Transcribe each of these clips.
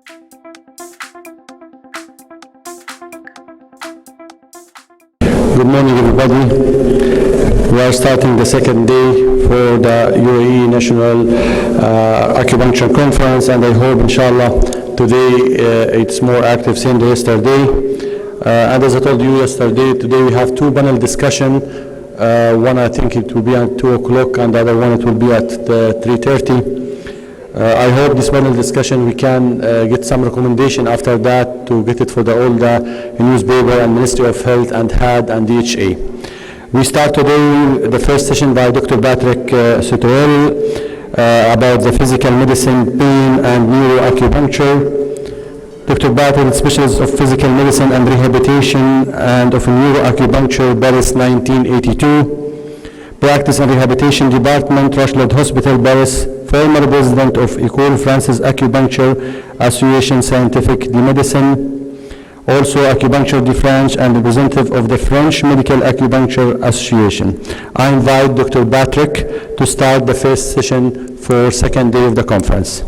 Good morning, everybody. We are starting the second day for the UAE National Acupuncture Conference, and I hope, inshallah, today it's more active than yesterday. And as I told you yesterday, today we have two panel discussion. One, I think it will be at 2 o'clock, and the other one it will be at 3:30. I hope this panel discussion we can get some recommendation after that to get it for all the newspaper and Ministry of Health and HAD and DHA. We start today the first session by Dr. Patrick Sutuel about the physical medicine, pain and neuroacupuncture. Dr. Patrick, specialist of physical medicine and rehabilitation and of neuroacupuncture, Paris 1982. Practice and Rehabilitation Department, Rashid Hospital, Paris. Former President of École Française Acupuncture Association Scientifique de Medicine. Also Acupuncture de France and representative of the French Medical Acupuncture Association. I invite Dr. Patrick to start the first session for second day of the conference.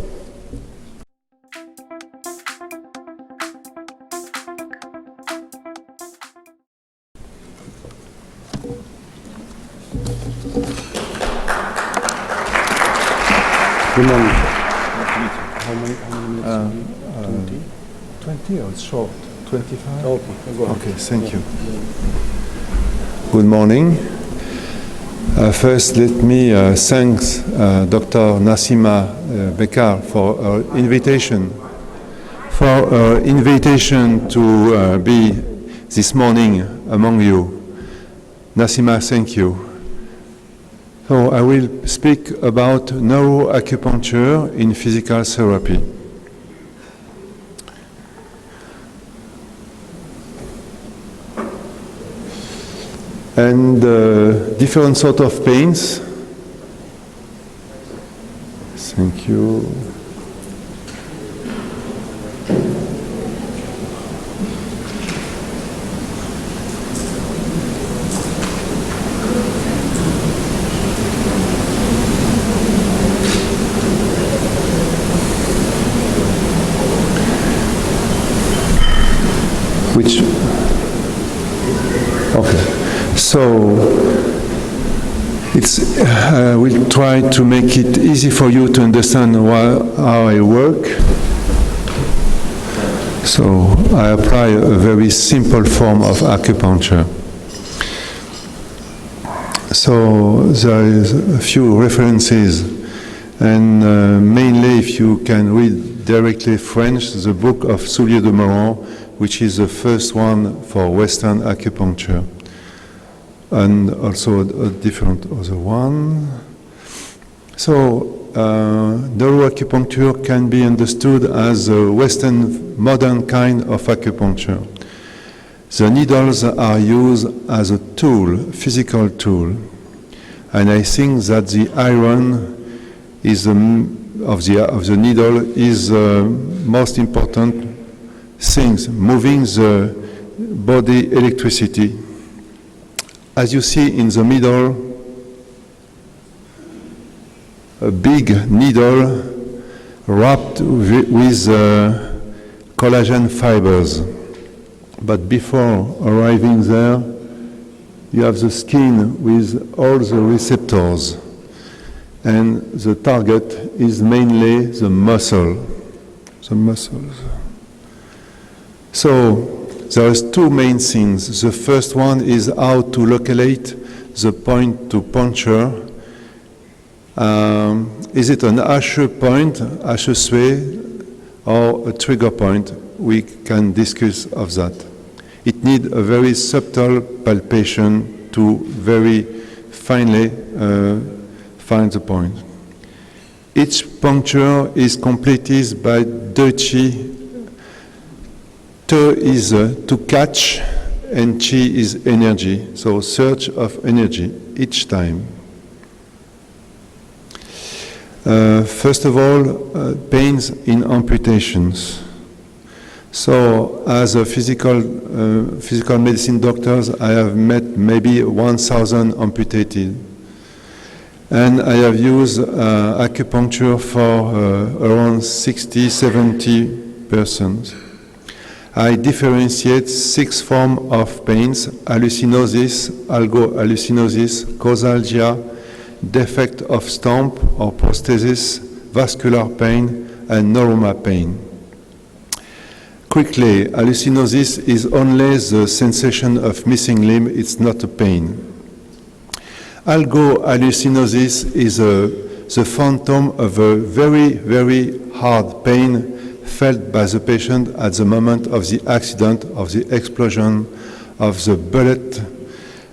Good morning. How many minutes? 20 or it's short? 25? Okay, go ahead. Okay, thank you. Good morning. First, let me thank Dr. Nassima Bekar for her invitation. To be this morning among you. Nassima, thank you. So I will speak about neuroacupuncture in physical therapy. And different sort of pains. Thank you. So we'll try to make it easy for you to understand how I work. So I apply a very simple form of acupuncture. So there is a few references, and mainly if you can read directly French, the book of Soulier de Moran, which is the first one for Western acupuncture. And also a different other one. So neuroacupuncture can be understood as a Western modern kind of acupuncture. The needles are used as a tool, physical tool, and I think that the iron is of the needle is the most important things, moving the body electricity. As you see in the middle, a big needle wrapped with collagen fibers. But before arriving there, you have the skin with all the receptors. And the target is mainly the muscles. So, there are two main things. The first one is how to locate the point to puncture. Is it an H point, HSV, or a trigger point? We can discuss of that. It needs a very subtle palpation to very finely find the point. Each puncture is completed by deux chi. Te is to catch, and chi is energy, so search of energy each time. First of all, pains in amputations. So, as a physical medicine doctors, I have met maybe 1,000 amputated. And I have used acupuncture for around 60, 70 persons. I differentiate 6 forms of pains: hallucinosis, algo-hallucinosis, causalgia, defect of stump or prosthesis, vascular pain, and neuroma pain. Quickly, hallucinosis is only the sensation of missing limb, it's not a pain. Algo-hallucinosis is the phantom of a very, very hard pain felt by the patient at the moment of the accident, of the explosion, of the bullet.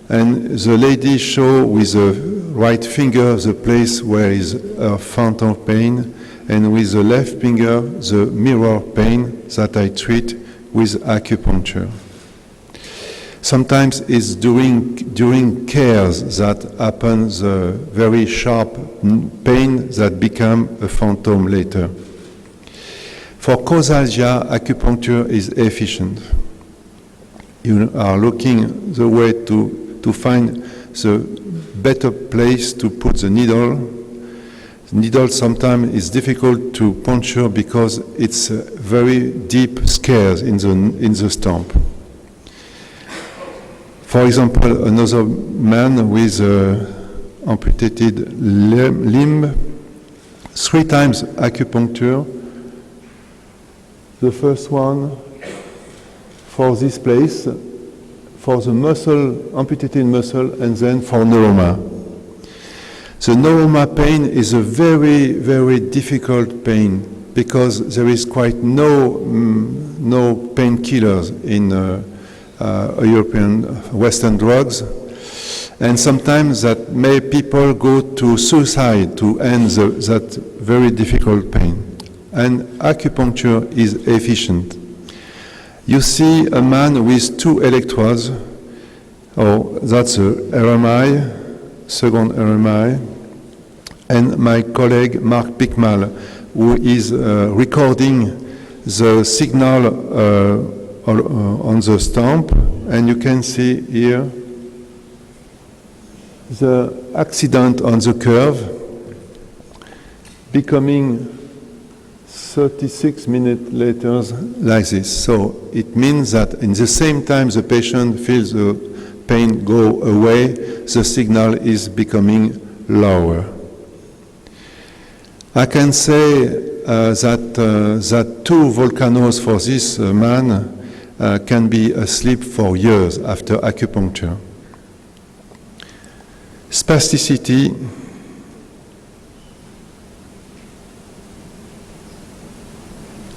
And the lady show with the right finger the place where is a phantom pain, and with the left finger the mirror pain that I treat with acupuncture. Sometimes it's during cares that happens the very sharp pain that become a phantom later. For causalgia, acupuncture is efficient. You are looking the way to find the better place to put the needle. The needle sometimes is difficult to puncture because it's very deep scars in the stump. For example, another man with amputated limb, 3 times acupuncture. The first one for this place, for the muscle, amputated muscle, and then for neuroma. The neuroma pain is a very, very difficult pain because there is quite no painkillers in European Western drugs, and sometimes that make people go to suicide to end that very difficult pain. And acupuncture is efficient. You see a man with 2 electrodes, that's a RMI, second RMI, and my colleague Mark Pickmal, who is recording the signal on the stump, and you can see here the accident on the curve becoming 36 minutes later like this. So it means that in the same time the patient feels the pain go away, the signal is becoming lower. I can say that 2 volcanoes for this man can be asleep for years after acupuncture. Spasticity.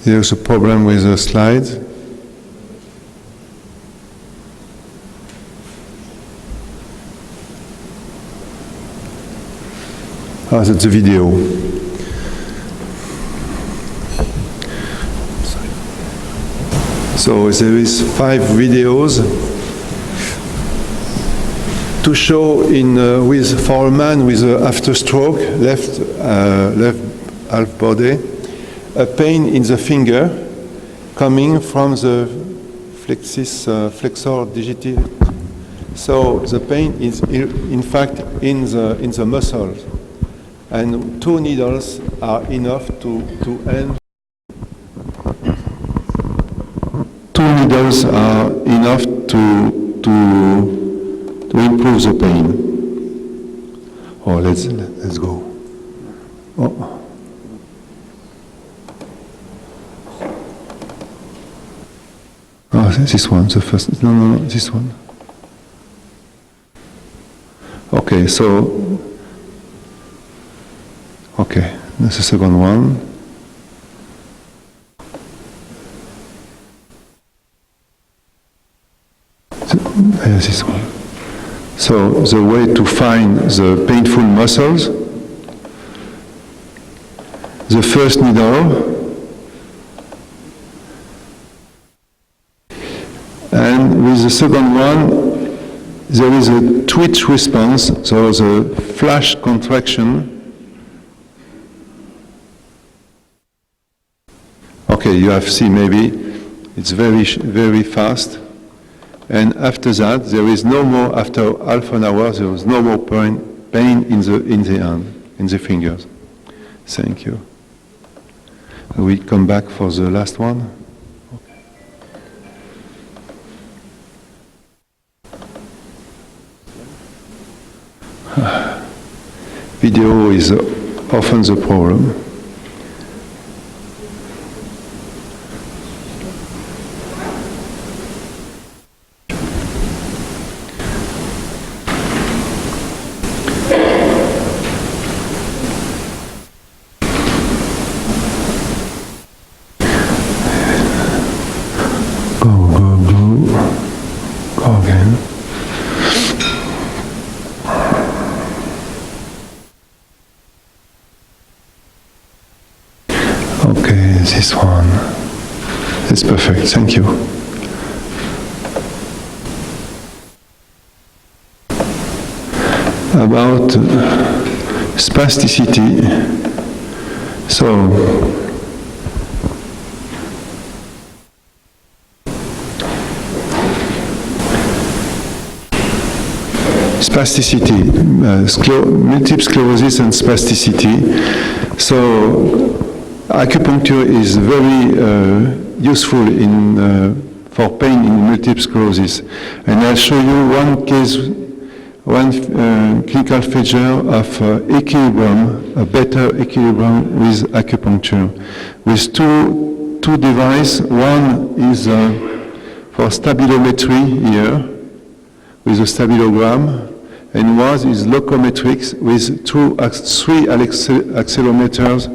There's a problem with the slides. That's the video. So there is 5 videos to show for a man with after stroke, left half body, a pain in the finger coming from the flexor digiti. So the pain is in fact in the muscles, and 2 needles are enough to end. 2 needles are enough to improve the pain. Oh, let's go. Oh. Oh, this one, the first. No, this one. Okay, so. Okay, that's the second one. Here's this one. So the way to find the painful muscles, the first needle, and with the second one, there is a twitch response, so the flash contraction. Okay, you have seen maybe it's very, very fast. And after that, there is no more, after half an hour, there is no more pain in the hand, in the fingers. Thank you. We come back for the last one. Video is often the problem. Go again. Okay, this one. It's perfect, thank you. About spasticity. So, spasticity, multiple sclerosis and spasticity. So, acupuncture is very useful for pain in multiple sclerosis. And I'll show you one case, one clinical feature of equilibrium, a better equilibrium with acupuncture. With two devices, one is for stabilometry here, with a stabilogram, and one is locometrics with three accelerometers.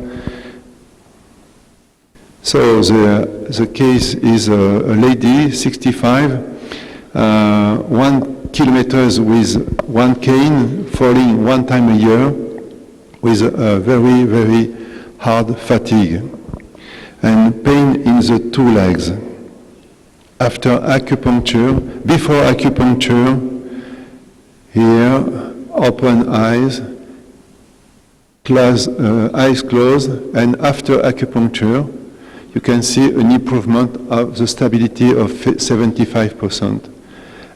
So the case is a lady, 65, 1 kilometers with one cane, falling one time a year, with a very, very hard fatigue, and pain in the two legs. After acupuncture, before acupuncture, here, open eyes, eyes closed, and after acupuncture, you can see an improvement of the stability of 75%.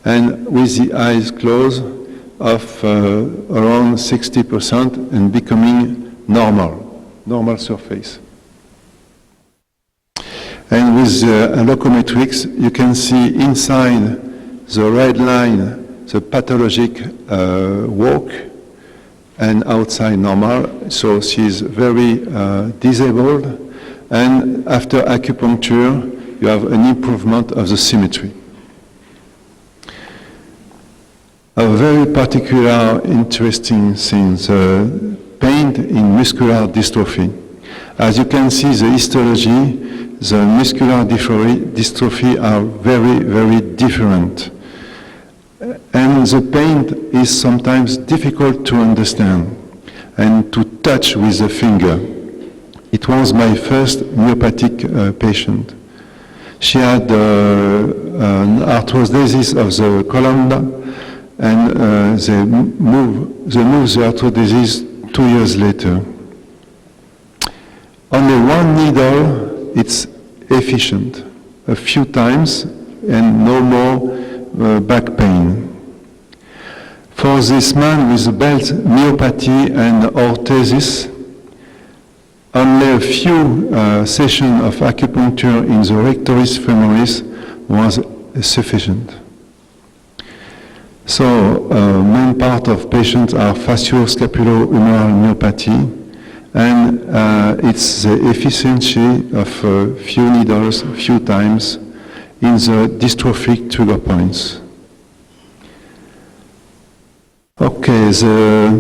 And with the eyes closed, of around 60% and becoming normal surface. And with locometrics, you can see inside the red line, the pathologic walk, and outside normal. So she's very disabled. And after acupuncture, you have an improvement of the symmetry. A very particular interesting thing, the pain in muscular dystrophy. As you can see, the histology, the muscular dystrophy are very, very different. And the pain is sometimes difficult to understand and to touch with the finger. It was my first myopathic patient. She had an arthrodesis of the column, and they moved the arthrodesis 2 years later. Only one needle, it's efficient. A few times, and no more back pain. For this man with belt myopathy and orthosis, only a few sessions of acupuncture in the rectoris femoris was sufficient. So, main part of patients are facioscapulohumeral myopathy, and it's the efficiency of few needles, few times, in the dystrophic trigger points. Okay, the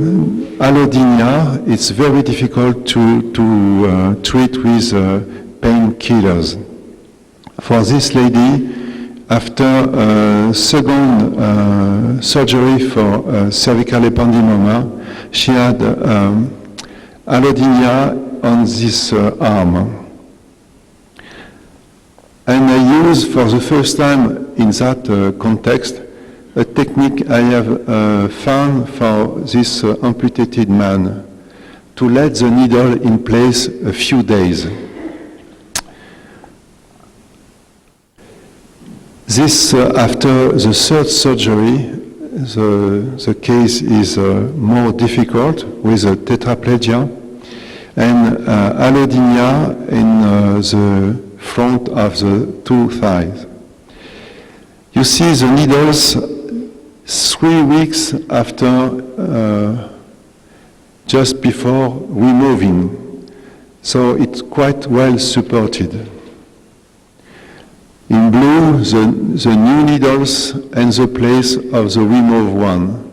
allodynia, it's very difficult to treat with painkillers. For this lady, after second surgery for cervical ependymoma, she had allodynia on this arm. And I used for the first time in that context a technique I have found for this amputated man, to let the needle in place a few days. This, after the third surgery, the case is more difficult with a tetraplegia, and allodynia in the front of the two thighs. You see the needles 3 weeks after, just before removing, so it's quite well supported. In blue, the new needles and the place of the removed one.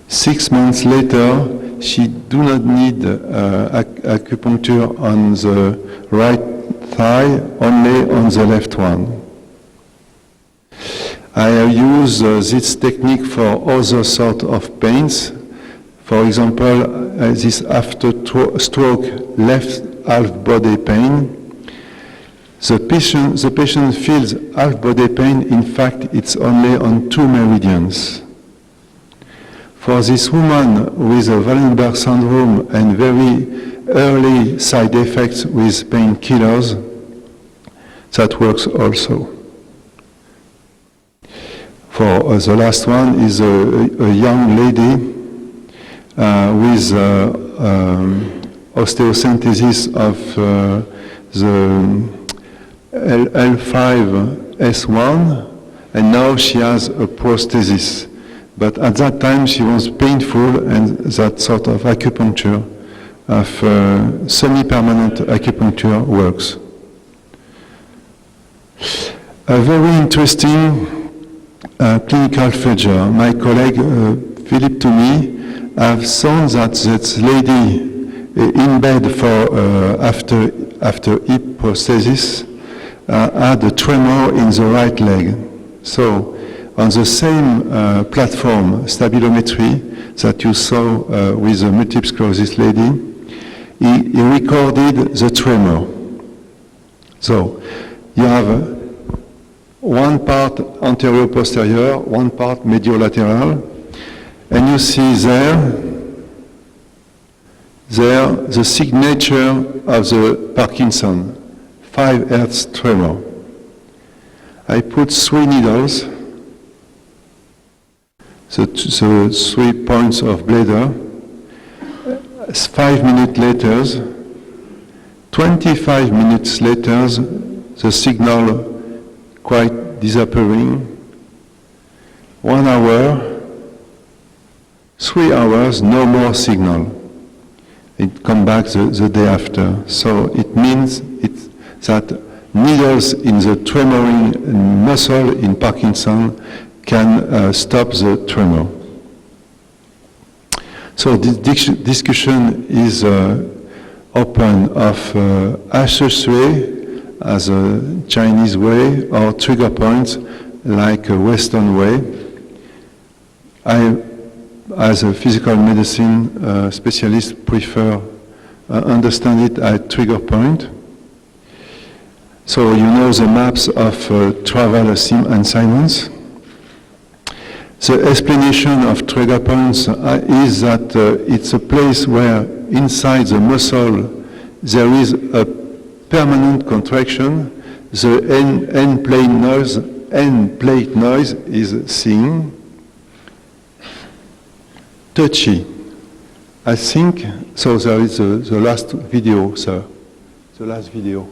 6 months later, she do not need acupuncture on the right thigh, only on the left one. I have used this technique for other sort of pains. For example, this after stroke left half body pain. The patient feels half body pain. In fact, it's only on 2 meridians. For this woman with a Wallenberg syndrome and very early side effects with painkillers, that works also. For the last one is a young lady with osteosynthesis of the L5-S1, and now she has a prosthesis. But at that time she was painful, and that sort of acupuncture, of semi-permanent acupuncture works. A very interesting clinical feature. My colleague Philippe Toumi have shown that this lady in bed for after hip prosthesis had a tremor in the right leg. So on the same platform, stabilometry, that you saw with the multiple sclerosis lady, he recorded the tremor. So you have one part anterior-posterior, one part mediolateral, and you see there the signature of the Parkinson, 5 Hz tremor. I put 3 needles, the 3 points of bladder. 5 minutes later, 25 minutes later, the signal quite disappearing. 1 hour, 3 hours, no more signal. It comes back the day after. So it means that needles in the tremoring muscle in Parkinson can stop the tremor. So this discussion is open of associate as a Chinese way or trigger points like a Western way. I, as a physical medicine specialist, prefer understand it at trigger point. So you know the maps of travel assignments. The explanation of trigger points is that it's a place where inside the muscle there is a permanent contraction. The end plate noise is seen. Touchy. I think, so there is the last video, sir. The last video.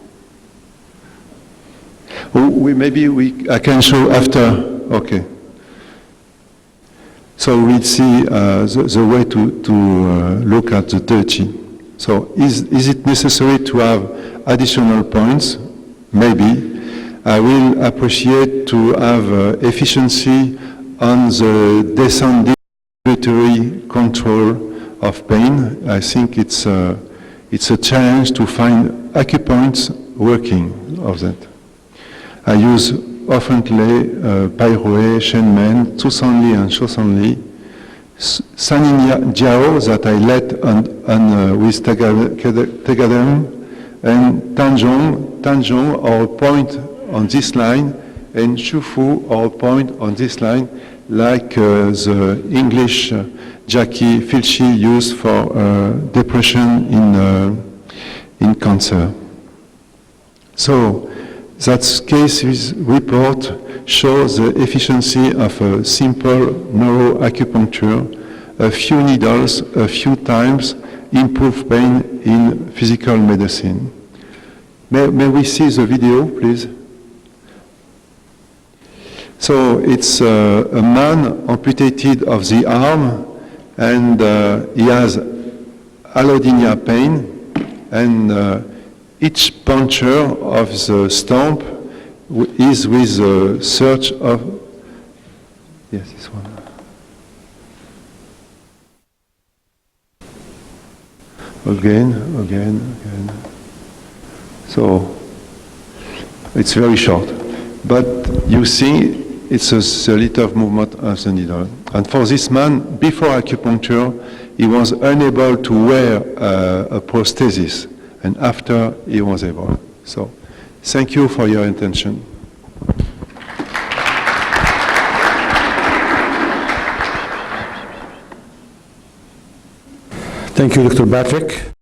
I can show after, okay. So we see the way to look at the touchy. So is it necessary to have additional points? Maybe. I will appreciate to have efficiency on the descendatory control of pain. I think it's a challenge to find acupoints working of that. I use oftenly Pairoe, Shenmen, Tsusanli and Shosanli, Sanin Jiao that I led on with Tegadem, and Tanjong or point on this line, and Shufu or point on this line, like the English Jackie Filchi used for depression in cancer. So that case report shows the efficiency of a simple neuroacupuncture, a few needles, a few times, improve pain in physical medicine. May we see the video, please? So it's a man amputated of the arm, and he has allodynia pain, and each puncture of the stump is with a search of, yes, this one. Again. So it's very short, but you see it's a little movement of the needle. And for this man, before acupuncture, he was unable to wear a prosthesis, and after he was able. So thank you for your attention. Thank you, Dr. Patrick.